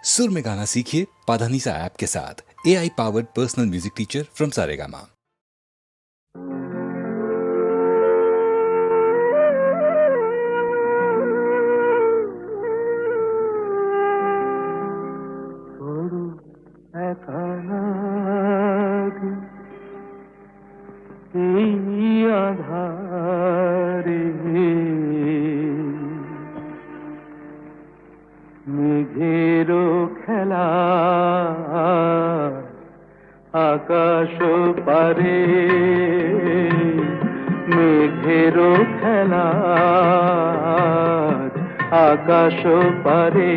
सुर में गाना सीखिए पाधानीसा ऐप के साथ। AI powered personal music teacher from Saregama. মেঘেরো খেলা আকাশ পারে, মেঘেরো খেলা আকাশ পারে,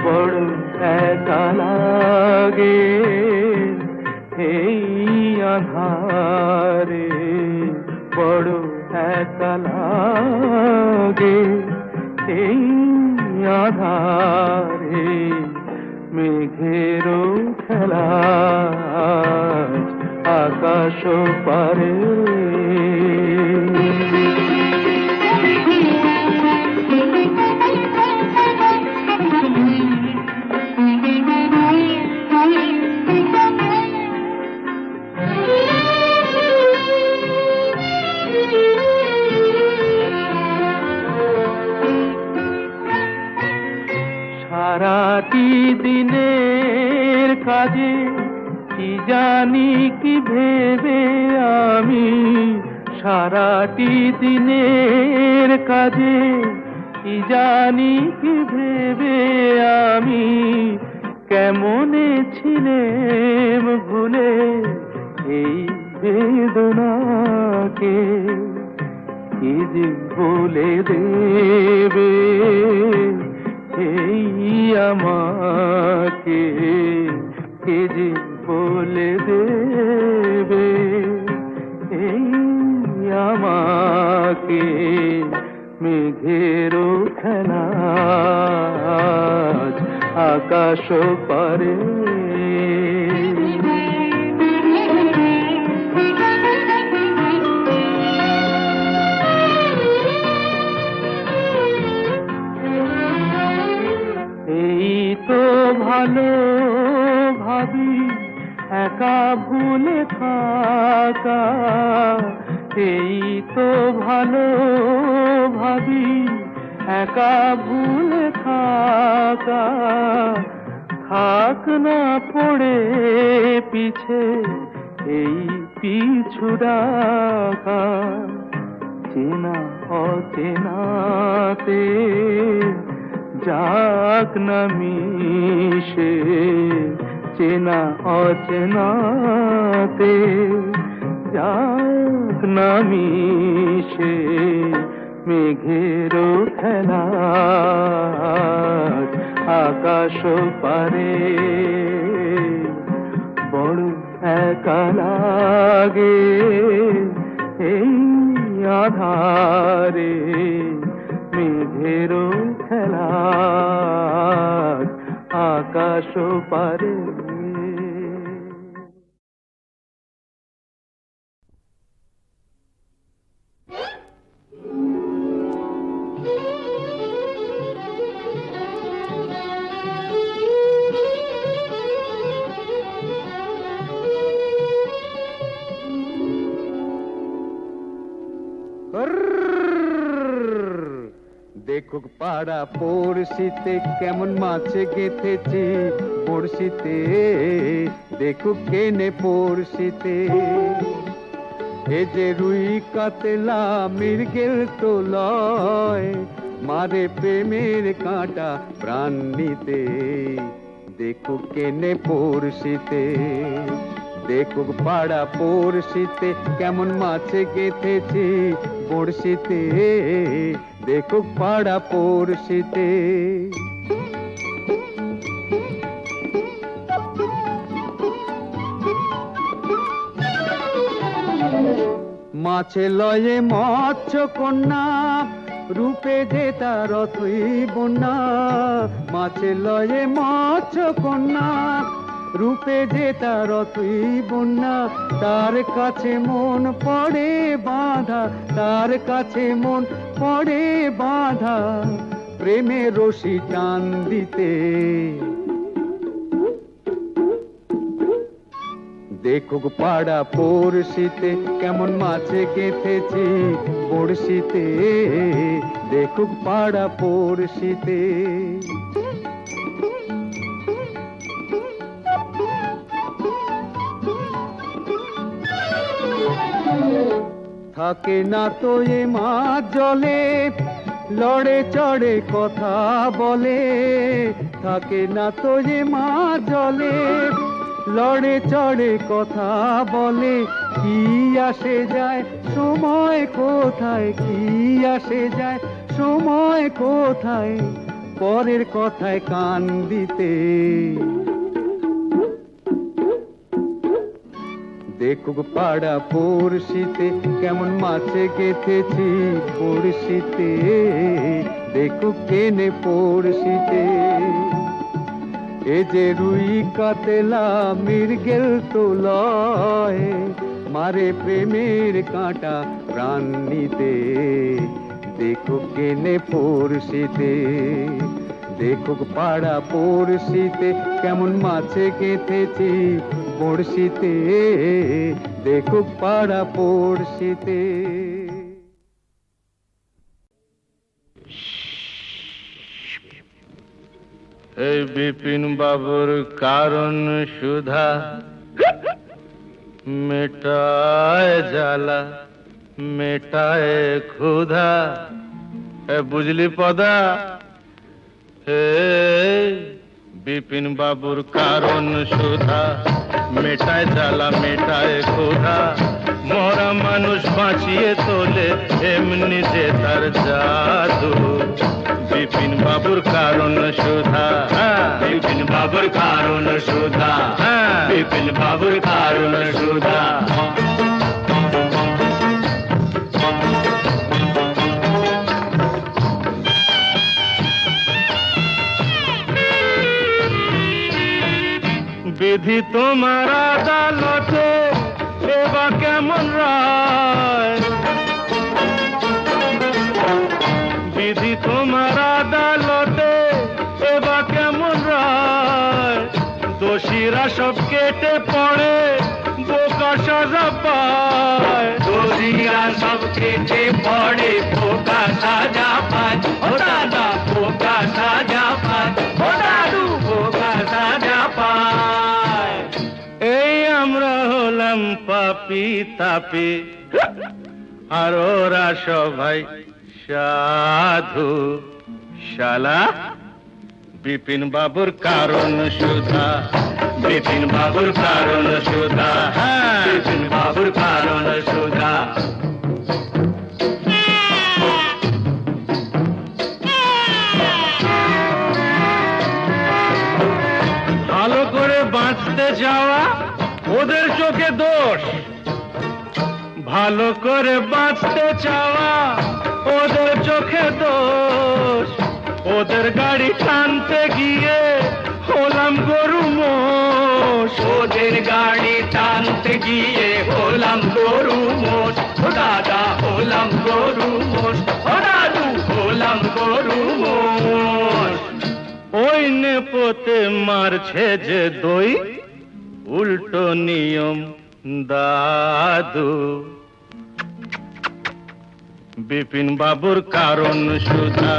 বড় একা লাগে এই আধারে, বড় একা লাগে এই আধারে, মেঘেরও খেলা আকাশ পারে। সারাটি দিনের কাজে কি জানি কি ভেবে আমি, সারাটি দিনের কাজে কি জানি কি ভেবে আমি, কেমনে ছিলেম ভুলে এই বেদনাকে, কি যে বলে দেবে এই আমাকে, কে যে বলে দেবে এই আমাকে, মেঘেরও খেলা আকাশ পারে। ভালো ভাবি একা ভুলে থাকা, এই তো ভালো ভাবি একা ভুলে থাকা, থাক না পড়ে পিছে এই পিছু ডাকা, চেনা অচেনাতে যাক না মিশে, চেনা অচেনাতে যাক না মিশে, মেঘেরও খেলা আকাশ পারে, বড় একা লাগে এই আধারে, মেঘেরও খেলা আকাশ পারে। দেখুক পাড়া পড়শিতে কেমন মাছে গেঁথেছি পড়শিতে, দেখুক কেনে পড়শিতে, এ যে রুই কাতলা মৃগেল তো লয়, মারে প্রেমের কাঁটা প্রাণ নিতে, দেখুক কেনে পড়শিতে, দেখুক পাড়া পড়শিতে কেমন মাছে গেঁথেছি পড়শিতে, দেখুক পাড়া পড়শিতে। মাছে লয়ে মৎস্য কন্যা, রূপে যে তার অথই বন্যা, মাছে লয়ে মৎস্য কন্যা, রূপে যে তার অথই বন্যা, তার কাছে মন পড়ে বাঁধা, তার কাছে মন পড়ে বাঁধা, প্রেমের রশি টান দিতে। দেখুক পাড়া পড়শিতে কেমন মাছে গেঁথেছি বড়শিতে। দেখুক পাড়া পড়শিতে। থাকে না তো এ মাছ জলে লড়ে চড়ে কথা বলে। থাকে না তো এ মাছ জলে লড়ে চড়ে কথা বলে। কি আসে যায় সময় কোথায়, কি আসে যায় সময় কোথায় পরের কথায় কান দিতে। দেখুক পাড়া পড়শিতে কেমন মাছে গেঁথেছি পড়শিতে। দেখুক কেনে পড়শিতে। এ যে রুই কাতলা মৃগেল তো লয়, মারে প্রেমের কাঁটা প্রাণ নিতে। দেখুক কেনে পড়শিতে। দেখুক পাড়া পড়শিতে কেমন মাছে গেঁথেছি পড়শিতে। দেখুক পাড়া পড়শিতে। এই বিপিন বাবুর কারণ সুধা মেটায় জ্বালা মেটায় ক্ষুধা। বুঝলি পদা? হে বিপিন বাবুর কারণ সুধা মেটায় জ্বালা মেটায় ক্ষুধা। মরা মানুষ বাঁচিয়ে তোলে এমনি যে তার জাদু। বিপিন বাবুর কারণ সুধা, বিপিন বাবুর কারণ সুধা, বিপিন বাবুর কারণ সুধা। বিধি তোমার আদালতে এবার কেমন রায়। বিধি তোমার আদালতে এবার কেমন রায়। দোষীরা সব কেটে পড়ে বোকা সাজা পায়। দোষীরা সব কেটে পড়ে বোকা সাজা পায়। ও দাদা বোকা সাজা পায়। ও দাদু বোকা সাজা পায়। এই আমরা হলাম পাপি তাপি আর ওরা সবাই সাধু। শালা বিপিন বাবুর কারণ সুধা, বিপিন বাবুর কারণ সুধা, বিপিন বাবুর কারণ সুধা। ভালো করে বাঁচতে যাওয়া ওদের চোখে দোষ। ভালো করে বাঁচতে চাওয়া ওদের চোখে দোষ। ওদের গাড়ি টানতে গিয়ে হলাম গরু মোষ। ওদের গাড়ি টানতে গিয়ে হলাম গরু মোষ। ও দাদা হলাম গরু মোষ। ও দাদু হলাম গরু মোষ। ওই নেপোতে মারছে যে দই উল্টো নিয়ম দাদু। বিপিন বাবুর কারণ সুধা,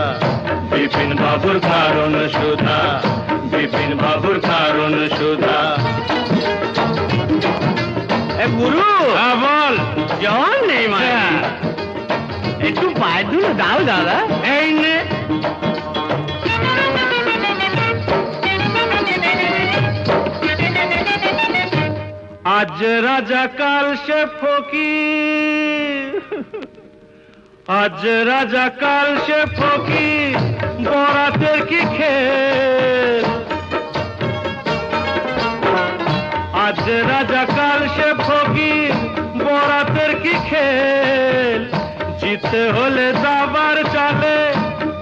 বিপিন বাবুর কারণ সুধা, বিপিন বাবুর কারণ সুধা। গুরু বল জন নেই মানে একটু পায়ের ধুলো দাও দাদা। এই নে আজ রাজা কাল সে ফকির। আজ রাজা কাল সে ফকির বরাতের কি খেল। আজ রাজা কাল সে ফকির বরাতের কি খেল। জিতে হলে দাবার চালে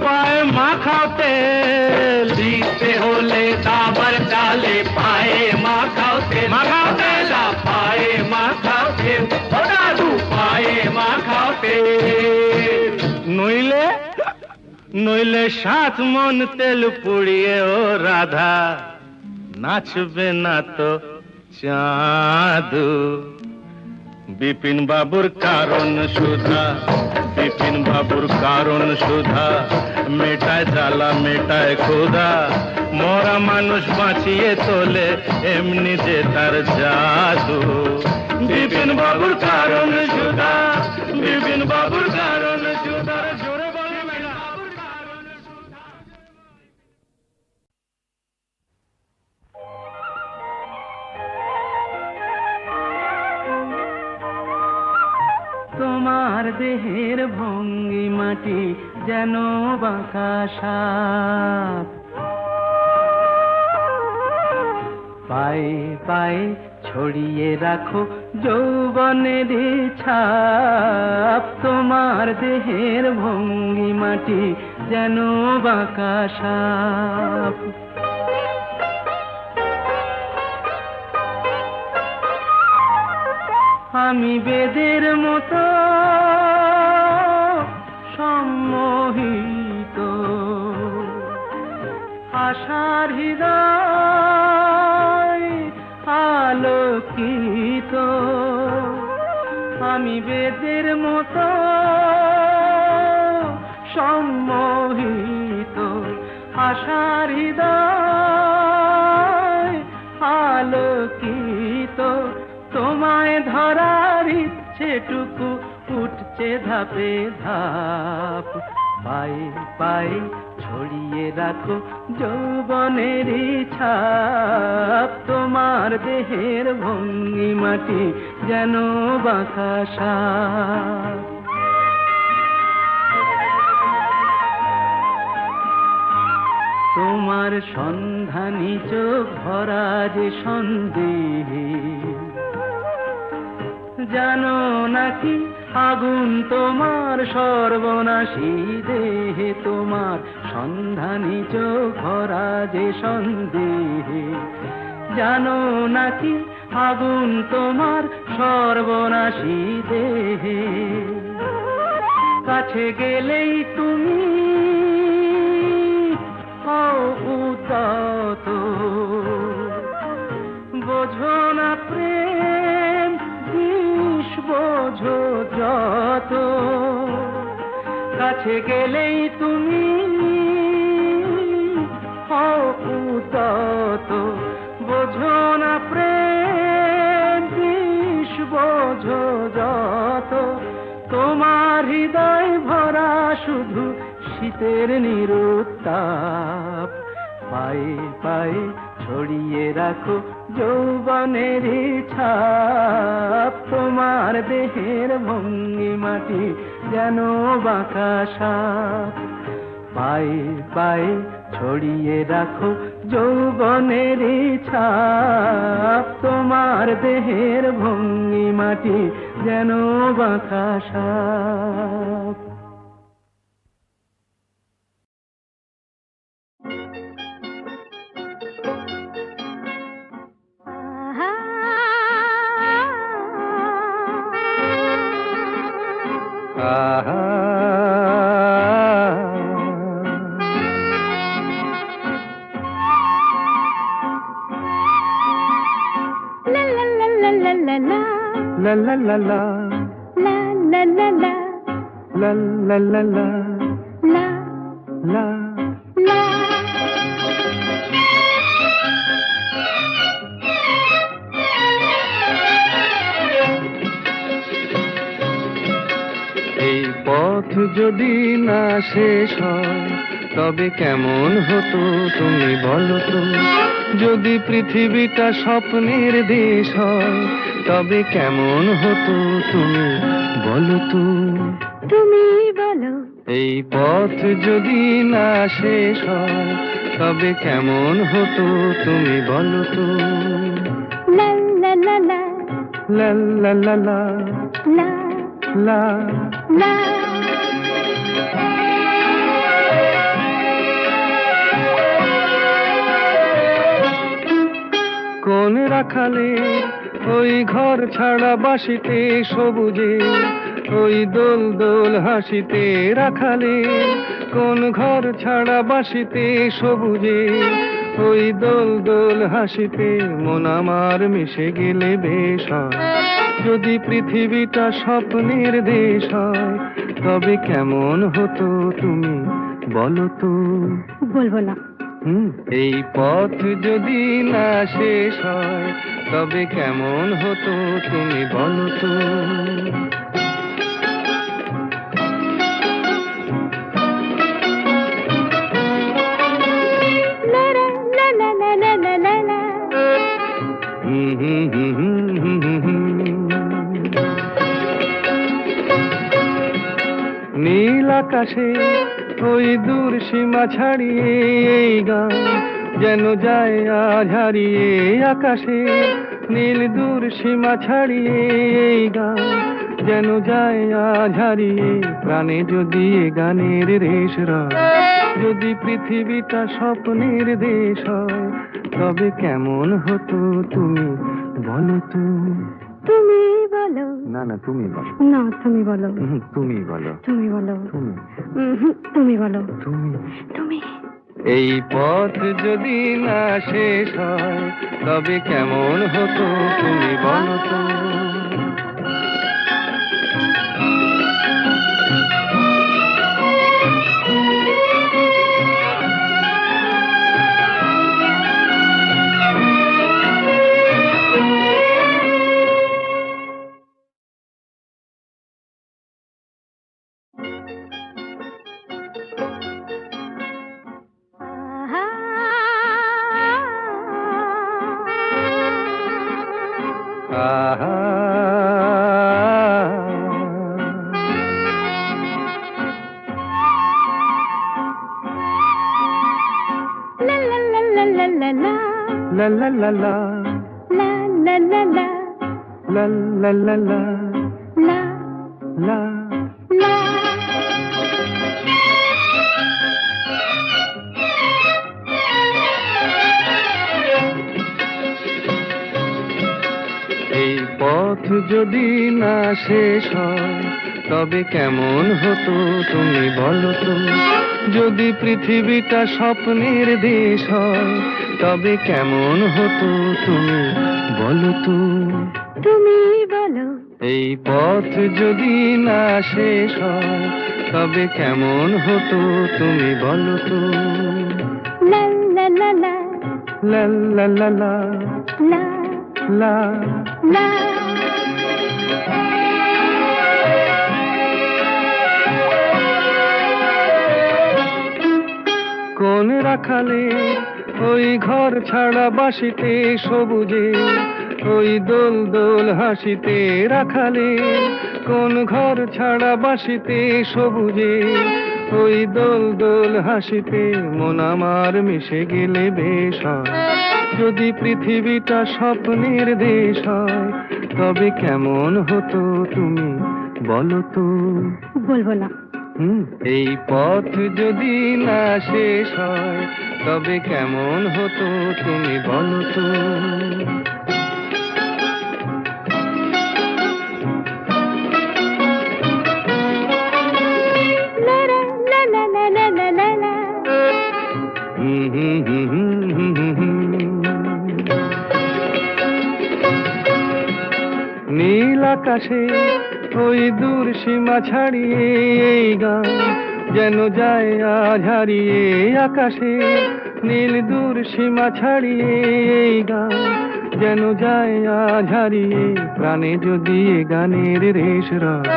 পায়ে মাখাও তেল। জিতে হলে দাবার চালে পায়ে মাখাও তেল। মাখাও তেল পায়ে মাখাও তেল। ও দাদু পায়ে মাখাও তেল। নইলে নইলে 7 মন তেল পুড়িয়ে ও রাধা নাচবে না তো চাঁদু। বিপিন বাবুর কারণ সুধা, বিপিন বাবুর কারণ সুধা, মেটায় জ্বালা মেটায় ক্ষুধা, মরা মানুষ বাঁচিয়ে তোলে এমনি যে তার জাদু। বিপিন বাবুর কারণ সুধা, বিপিন বাবুর কারণ সুধা, জোরে বলে মেলা। তোমার দেহের ভঙ্গি মাটি যেন বাঁকা সাপ, পায়ে পায়ে ছড়িয়ে রাখো যৌবনের ছাপ। তোমার দেহের ভঙ্গি মাটি যেন বাঁকা সাপ। আমি বেদের মতো সম্মোহিত, আশার হৃদয় আলোকিত। আমি বেদের মতো সম্মোহিত, আশার হৃদয় আলোকিত। তোমায় ধরার ইচ্ছেটুকু উঠছে ধাপে ধাপ, পায়ে পায়ে ছড়িয়ে রাখো যৌবনের ছাপ। তোমার দেহের ভঙ্গি মাটি যেন বাঁকা সাপ। তোমার সন্ধানী চোখ ভরা যে সন্দেহে, জানো নাকি আগুন তোমার সর্বনাশী দেহে। তোমার সন্ধানী চোখ ভরা যে সন্দেহে, জানো নাকি আগুন তোমার সর্বনাশী দেহে। কাছে গেলেই তুমি উত্তত, বোঝো না প্রেম বিষ বোঝো যত। কাছে গেলেই তুমি উত্তত, বোঝো না প্রেম বিষ বোঝো যত। তোমার হৃদয় ভরা শুধু শীতের নিরুত্তাপ, পায়ে পায়ে ছড়িয়ে রাখো যৌবনের ছাপ। তোমার দেহের ভঙ্গি মাটি যেন বাঁকা সাপ, পায়ে পায়ে ছড়িয়ে রাখো যৌবনের ছাপ। তোমার দেহের ভঙ্গি মাটি যেন বাঁকা সাপ। La la la la, La la la la, la la la la, la la. la. এই পথ যদি না শেষ হয় তবে কেমন হতো তুমি বলো তো। যদি পৃথিবীটা স্বপ্নের দেশ হয় তবে কেমন হতো তুমি বলো তো। তুমি বলো, এই পথ যদি না শেষ হয় তবে কেমন হতো তুমি বলো তো। la la la la, লা লা লা লা, la লা। la. কোন রাখালে ওই ঘর ছাড়া বাসিতে সবুজে, ওই দোল দোল হাসিতে রাখালে কোন ঘর ছাড়া বাসিতে সবুজে, ওই দোল দোল হাসিতে মন আমার মিশে গেলে বেশ হয়। যদি পৃথিবীটা স্বপ্নের দেশ হয়, তবে কেমন হতো তুমি বলো তো? বলবো না। এই পথ যদি না শেষ হয়, তবে কেমন হতো তুমি বলো তো? লা লা লা লা লা লা লা লা। নীল আকাশে ওই দূর সীমা ছাড়িয়ে এই গান যেন যায় আজ হারিয়ে। আকাশে নীল দূর সীমা ছাড়িয়ে এই গান যেন যায় আজ হারিয়ে। প্রাণে যদি এ গানের রেশ রয়, যদি পৃথিবীটা স্বপ্নের দেশ হয়, তবে কেমন হতো তুমি বলো তো? তুমি বলো। না না, তুমি বলো। না, তুমি বলো। তুমি বলো। তুমি বলো। তুমি তুমি বলো। তুমি তুমি। এই পথ যদি না শেষ হয়, তবে কেমন হতো তুমি বলো তো? আহা। আহা লা লা লা লা লা লা লা। লা লা লা লা লা লা লা লা। লা লা লা লা লা লা। লা। এই পথ যদি না শেষ হয়, তবে কেমন হতো তুমি বলো তো? যদি পৃথিবীটা স্বপ্নের দেশ হয়, তবে কেমন হতো তুমি বলো তো? তুমি বলো। এই পথ যদি না শেষ হয়, তবে কেমন হতো তুমি বলো তো? লা লা লা লা। লা লা লা লা লা লা। লা। কোন রাখালে ওই ঘর ছাড়া বাসিতে সবুজে, ওই দোল দোল হাসিতে। রাখালে কোন ঘর ছাড়া বাসিতে সবুজে, ওই দোল দোল হাসিতে মন আমার মিশে গেলে বেশ হয়। যদি পৃথিবীটা স্বপ্নের দেশ হয়, তবে কেমন হতো তুমি বলো তো? বলবো না। এই পথ যদি না শেষ হয়, তবে কেমন হতো তুমি বলো তো? লা লা লা লা লা লা লা লা লা। নীল আকাশে ওই দূর সীমা ছাড়িয়ে এই গান যেন যায় আজ হারিয়ে। আকাশে নীল দূর সীমা ছাড়িয়ে এই গান যেন যায় আজ হারিয়ে। প্রাণে যদি এ গানের রেশ রয়,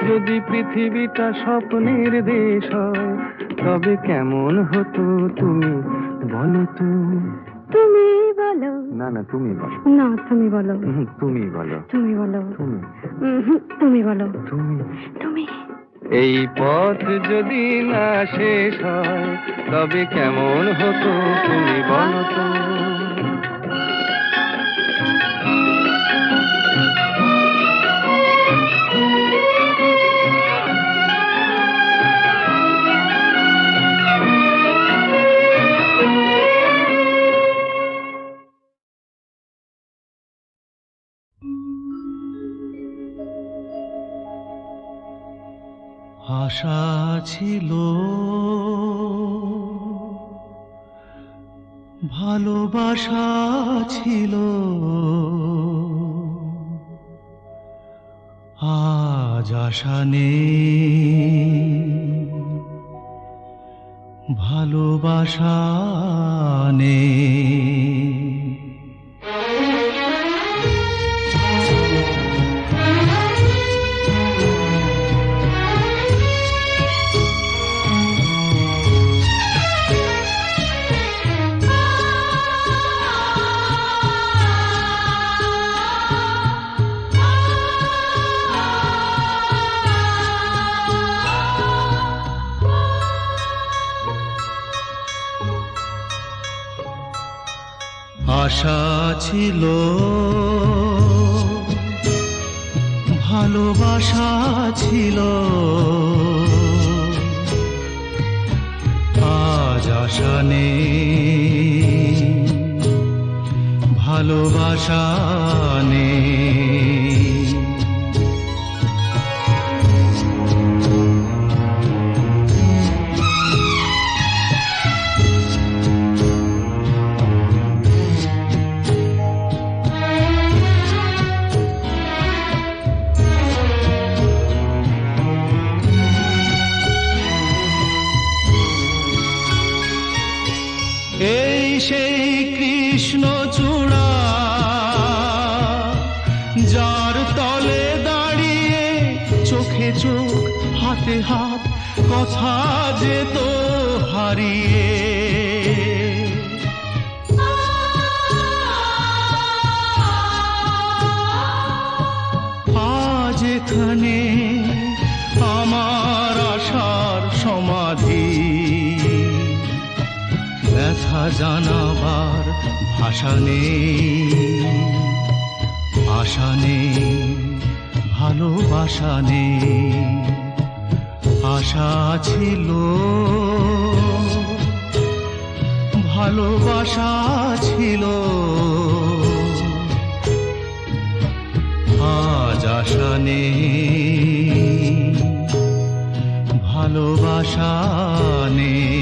যদি পৃথিবীটা স্বপ্নের দেশ হয়, তবে কেমন হতো তুমি বলো তো? তুমি বলো। না না, তুমি বলো। না, তুমি বলো। তুমি বলো। তুমি বলো। তুমি তুমি বলো। তুমি তুমি। এই পথ যদি না শেষ হয়, তবে কেমন হতো তুমি বলো তো? আশা ছিল ভালোবাসা ছিল আজ আশা নেই, ভালোবাসা নেই। আশা ছিল ভালোবাসা ছিল আজ আশা নেই, ভালোবাসা নেই। এই সেই কৃষ্ণচূড়া যার তলে দাঁড়িয়ে চোখে চোখ হাতে হাত কথা যেত হারিয়ে। আজ এখানে আমার আশার সমাধি, ব্যথা জানাবার ভাষা নেই, আশা নেই, ভালোবাসা নেই। আশা ছিল ভালোবাসা ছিল আজ আশা নেই, ভালোবাসা নেই।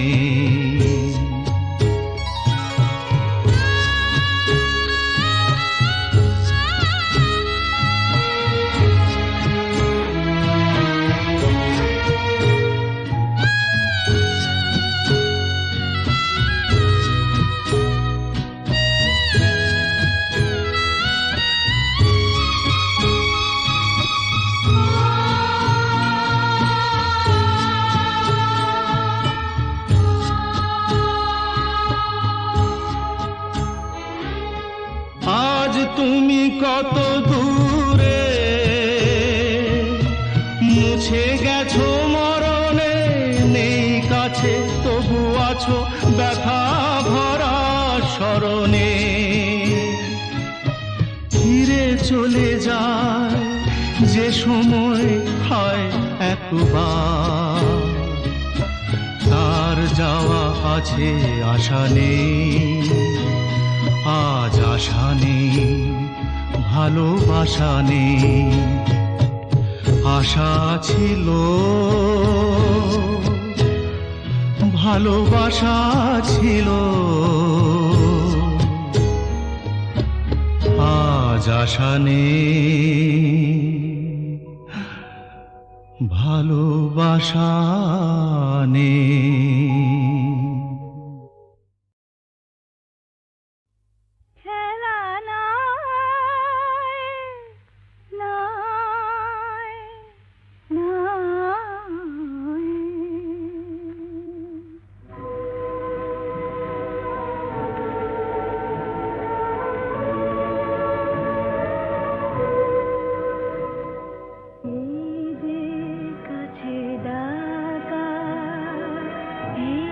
তুমি কত দূরে মুছে গেছো মরণে, নেই কাছে তবু আছো ব্যথা ভরা স্মরণে। ফিরে চলে যায় যে সময় হয় একবার, তার যাওয়া আছে আশা নেই, আজ আশা নেই, ভালোবাসা নেই। আশা ছিল ভালোবাসা ছিল আজ আশা নেই, ভালোবাসা নেই। কাছে ডাকা এই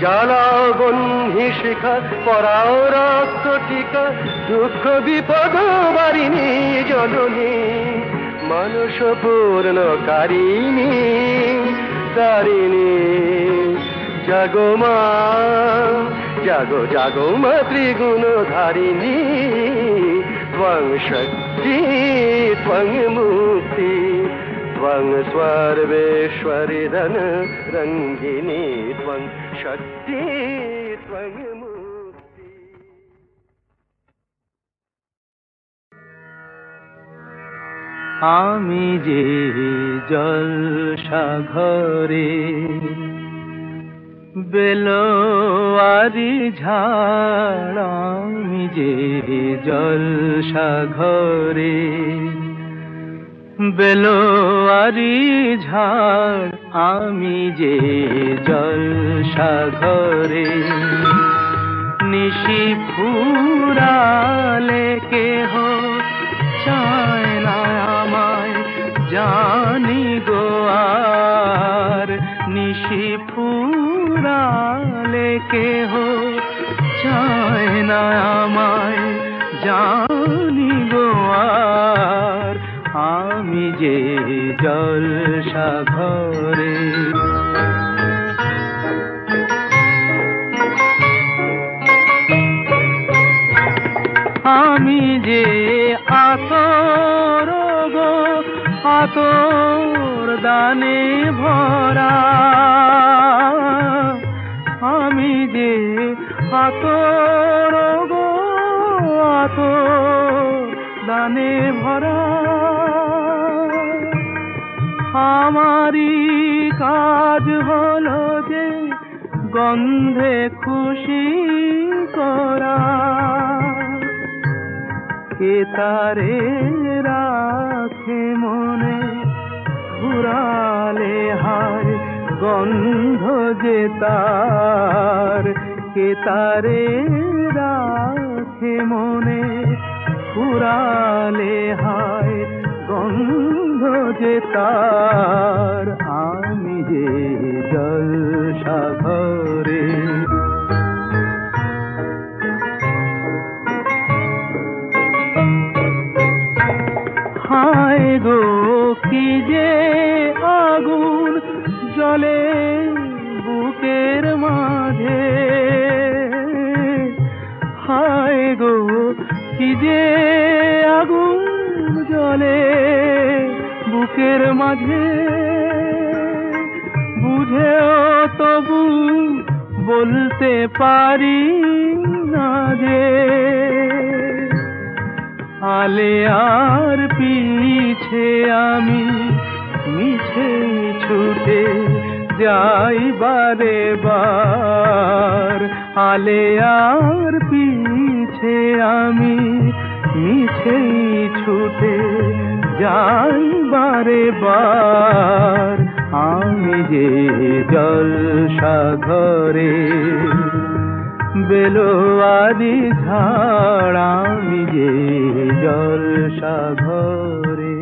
জ্বালাবন্ধি শিখা পরাও রক্ত টিকা দুঃখ বিপদ বারিণী জননী মানুষ পূর্ণকারিণী তারিণী জাগো মা জাগো জাগো মা ত্রিগুণ ধারিণী ত্বং শক্তি ত্বং মুক্তি ত্বং সর্বেশ্বরী ধন রঙ্গিনী ত্বং শক্তি ত্বং মুক্তি। আমি যে জলসাঘরে বেলোয়ারি ঝাড় আমি যে জলসাঘরে বেলোয়ারি ঝাড় আমি যে জলসাঘরে নিশি ফুরালে কেহ চায় না আমায় জানি গো আর নিশি ফুরালে কেহ চায় না আমায় জানি গো আর আমি যে জলসাঘরে আমি যে আতর গো আতর দানে ভরা আমি যে আতর গো আতর দানে ভরা আমারই কাজ হলো যে গন্ধে খুশি করা কে তারে রাখে মনে ঘুরালে হায় গন্ধ যে তার কে তারে রাখে মনে ঘুরালে হায় গন্ধ যে তার আমি যে জলসাঘরে হায় গো কি যে আগুন জ্বলে বুকের মাঝে হায় গো কি যে আগুন জ্বলে বুকের মাঝে বুঝেও তবু বলতে পারি না যে আলে আর পিছে আমি মিছে ছুটে যাই বারে বার আলে আর পিছে আমি মিছে ছুটে যাই বারে বার আমি যে জলসাঘরে বেলোয়ারি ঝাড় আমি যে জলসাঘরে